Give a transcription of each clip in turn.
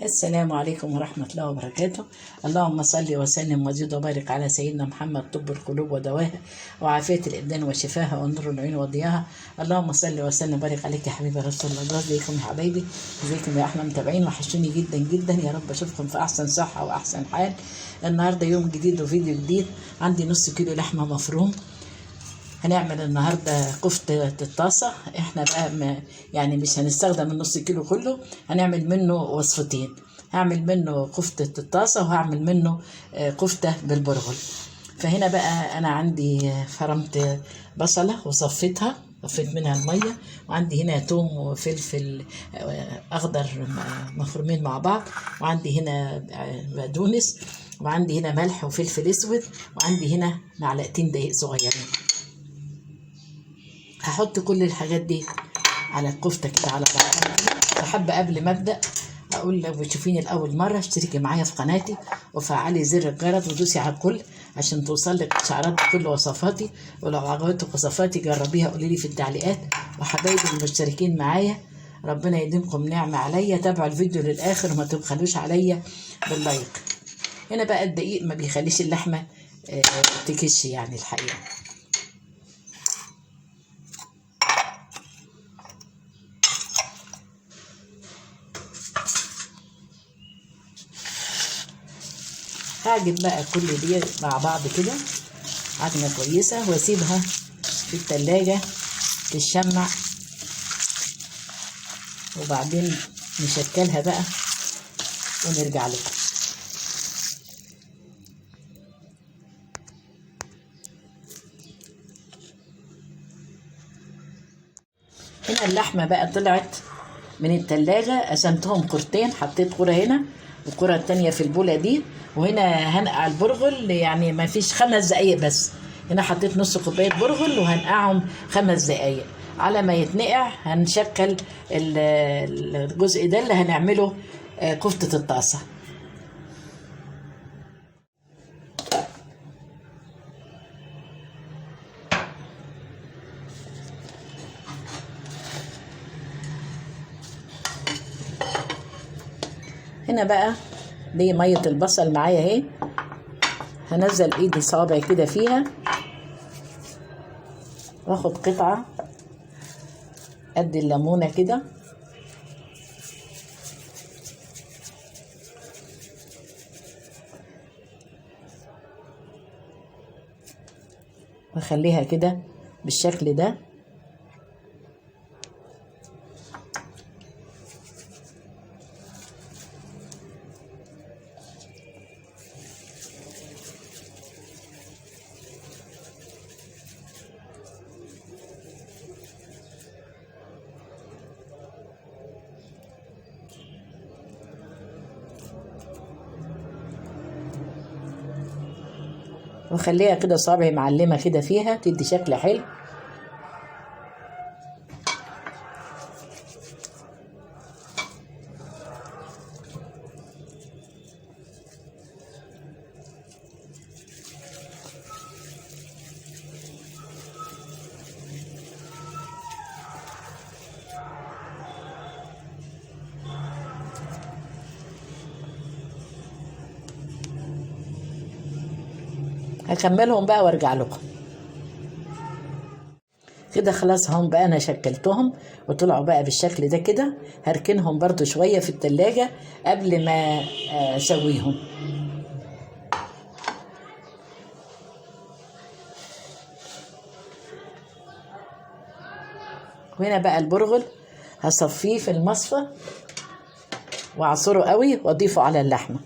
السلام عليكم ورحمة الله وبركاته. اللهم صل وسلم وزد وبارك على سيدنا محمد، طب القلوب ودواها وعافية الأبدان وشفاها ونور العيون وضياها. اللهم صل وسلم وبارك عليك يا حبيبي رسول الله. ازيكم يا حبايبي، ازيكم يا أحلى متابعين، وحشوني جدا جدا. يا رب أشوفكم في أحسن صحة وأحسن حال. النهاردة يوم جديد وفيديو جديد. عندي نص كيلو لحمة مفروم. هنعمل النهاردة كفتة الطاسة. احنا بقى يعني مش هنستخدم النص كيلو كله، هنعمل منه وصفتين. هعمل منه كفتة الطاسة وهعمل منه كفتة بالبرغل. فهنا بقى انا عندي فرمت بصلة وصفيتها، صفيت منها المية، وعندي هنا توم وفلفل اخضر مفرومين مع بعض، وعندي هنا بقدونس، وعندي هنا ملح وفلفل اسود، وعندي هنا معلقتين دقيق صغيرين. هحط كل الحاجات دي على الكفته كده على بعضها. وحابه قبل ما ابدا اقول لو بتشوفيني لاول مره اشتركي معايا في قناتي وفعلي زر الجرس ودوسي على الكل عشان توصلك اشعارات بكل وصفاتي. ولو عجبتك وصفاتي جربيها قولي لي في التعليقات. وحبايبي المشتركين معايا ربنا يديمكم نعمه عليا. تابعوا الفيديو للاخر وما تبخلوش عليا باللايك. هنا بقى الدقيق ما بيخليش اللحمه تكش يعني الحقيقه. هعجن بقى كل دي مع بعض كده عجنه كويسه، واسيبها في التلاجة تتشمع، وبعدين نشكلها بقى ونرجع لكم. هنا اللحمه بقى طلعت من التلاجة، قسمتهم كورتين، حطيت كوره هنا والكوره التانية في البوله دي. وهنا هنقع البرغل يعني ما فيش 5 دقايق بس. هنا حطيت نص كوبايه برغل وهنقعهم 5 دقايق. على ما يتنقع هنشكل الجزء ده اللي هنعمله كفتة الطاسة. هنا بقى دي مية البصل معايا اهي، هنزل ايدي صابعي كده فيها واخد قطعة قد الليمونة كده، واخليها كده بالشكل ده. واخليها كده صابعي معلمة كده فيها تدي شكل حلو. هكملهم بقى وارجع لكم. كده خلاص هم بقى انا شكلتهم وطلعوا بقى بالشكل ده كده. هركنهم برضو شوية في التلاجة قبل ما اسويهم. وهنا بقى البرغل هصفيه في المصفى واعصره قوي واضيفه على اللحمة.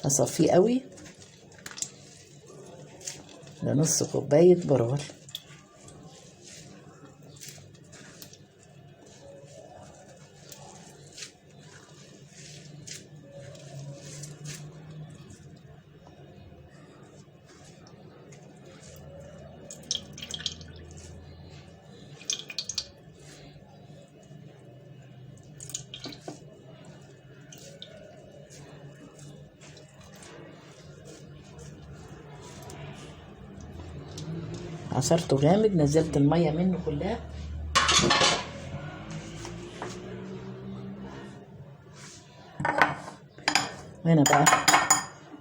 اصفيه قوي. ده نص كوباية برغل. عصرته جامد، نزلت الميه منه كلها. هنا بقى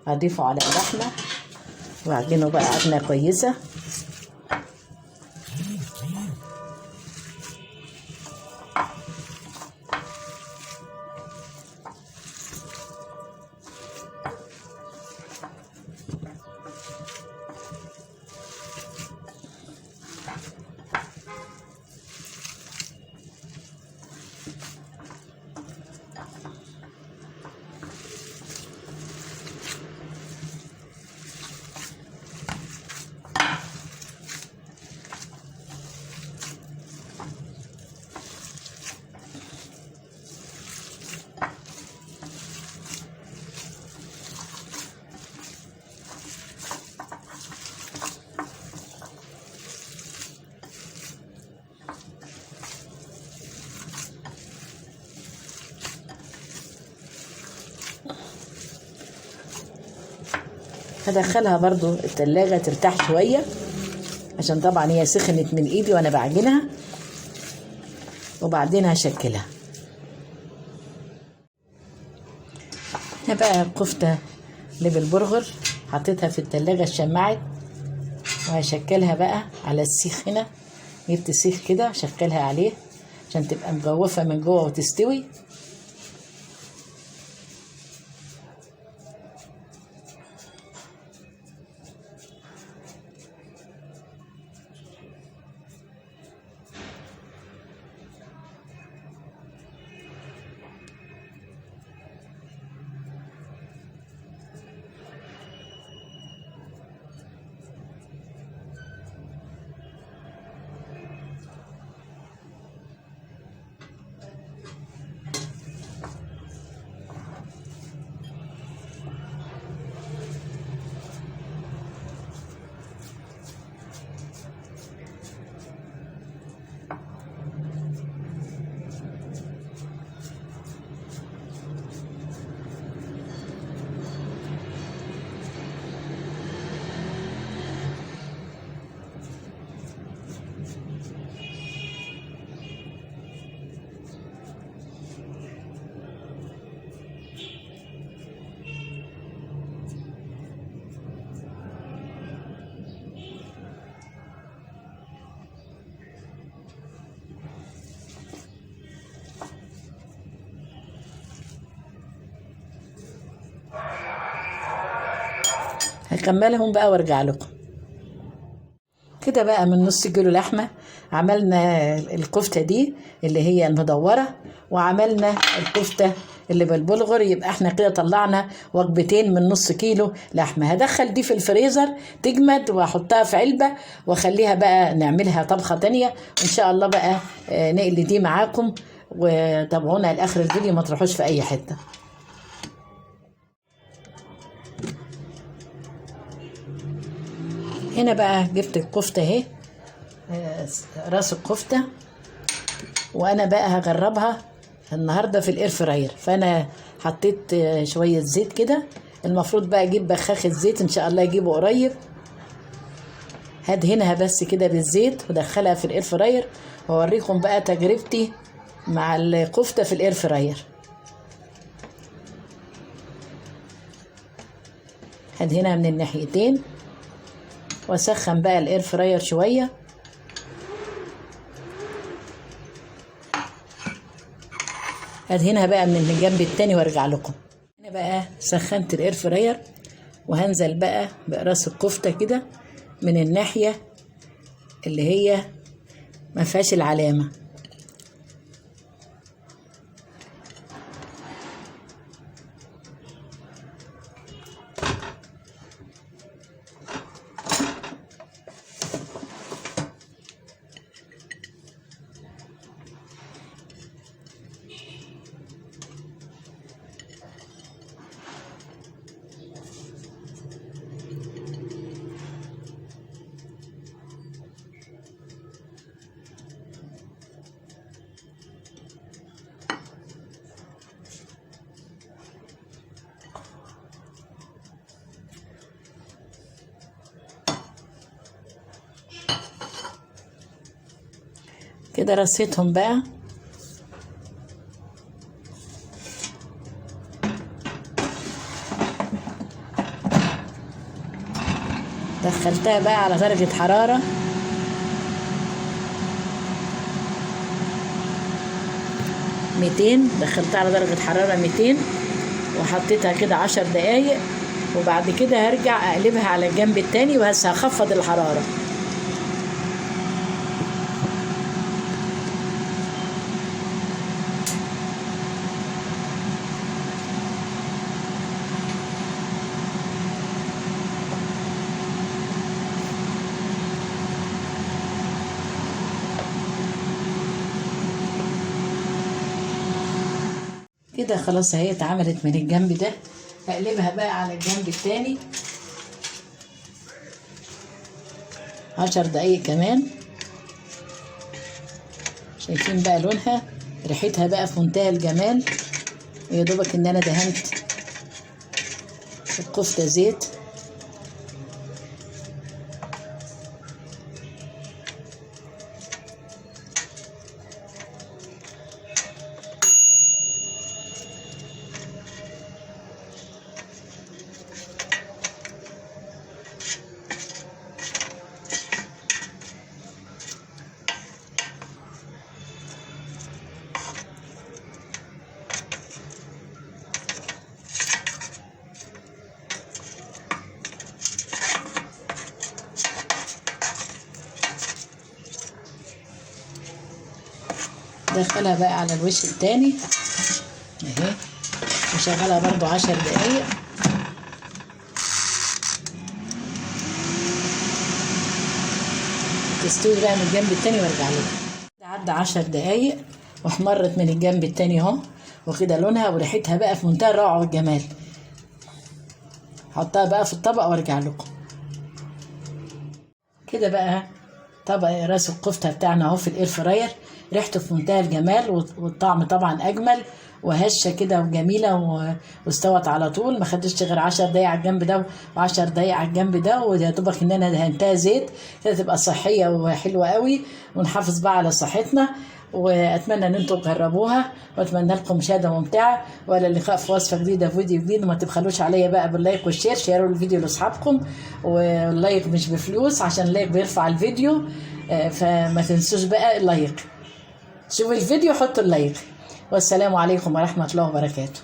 اضيفه على اللحمه واعجنه بقى عجنه كويسه. هدخلها برضو التلاجة ترتاح شوية، عشان طبعا هي سخنت من ايدي وانا بعجنها، وبعدين هشكلها. هنا بقى الكفتة اللي بالبرغر حطيتها في التلاجة اتشمعت، وهشكلها بقى على السيخ. هنا جبت سيخ كده هشكلها عليه عشان تبقى مجوفة من جوه وتستوي. هكملهم بقى وارجع لكم. كده بقى من نص كيلو لحمة عملنا الكفتة دي اللي هي المدورة، وعملنا الكفتة اللي بالبلغر. يبقى احنا كده طلعنا وجبتين من نص كيلو لحمة. هدخل دي في الفريزر تجمد، واحطها في علبة واخليها بقى نعملها طبخة تانية. وان شاء الله بقى نقل دي معاكم، وتابعونا لاخر الفيديو، ما تروحوش في اي حتة. هنا بقى جبت الكفتة اهي، راس الكفتة، وانا بقى هجربها النهارده في الاير فراير. فانا حطيت شوية زيت كده، المفروض بقى اجيب بخاخ الزيت ان شاء الله اجيبه قريب. هدهنها بس كده بالزيت وادخلها في الاير فراير، واوريكم بقى تجربتي مع الكفتة في الاير فراير. هدهنها من الناحيتين، واسخن بقى الاير فراير شويه. ادهنها بقى من الجنب التاني وارجع لكم. هنا بقى سخنت الاير فراير، وهنزل بقى براس الكفته كده من الناحيه اللي هي ما فيهاش العلامه. كده رصيتهم بقى. دخلتها بقى على درجة حرارة 200، دخلتها على درجة حرارة 200 وحطيتها كده 10 دقايق، وبعد كده هرجع اقلبها على الجنب التاني، بس هخفض الحرارة. كده خلاص اهي اتعملت من الجنب ده. هقلبها بقى على الجنب التاني 10 دقايق كمان. شايفين بقى لونها، ريحتها بقى في منتهى الجمال. يا دوبك ان انا دهنت الكفتة زيت. دخلها بقى على الوش التاني اهي، وشغلها برضو 10 دقايق. تستوي بقى من الجنب التاني وارجع لكم. عدى 10 دقايق واحمرت من الجنب التاني اهو، وكده لونها وريحتها بقى في منتهى الروعه والجمال. حطها بقى في الطبق وارجع لكم. كده بقى طبق راس الكفته بتاعنا اهو في الاير فراير، ريحته في منتهى الجمال والطعم طبعا اجمل وهشه كده وجميله واستوت على طول. ما خدتش غير 10 دقايق على الجنب ده و10 دقايق على الجنب ده، ويا دوبك ان انا دهنتها زيت كده تبقى صحيه وحلوه قوي، ونحافظ بقى على صحتنا. واتمنى ان انتم تجربوها، واتمنى لكم مشاهده ممتعه، والى اللقاء في وصفه جديده في فيديو جديد. وما تبخلوش عليا بقى باللايك والشير، شيروا الفيديو لاصحابكم، واللايك مش بفلوس عشان اللايك بيرفع الفيديو، فما تنسوش بقى اللايك. شوفوا الفيديو حطوا اللايك. والسلام عليكم ورحمه الله وبركاته.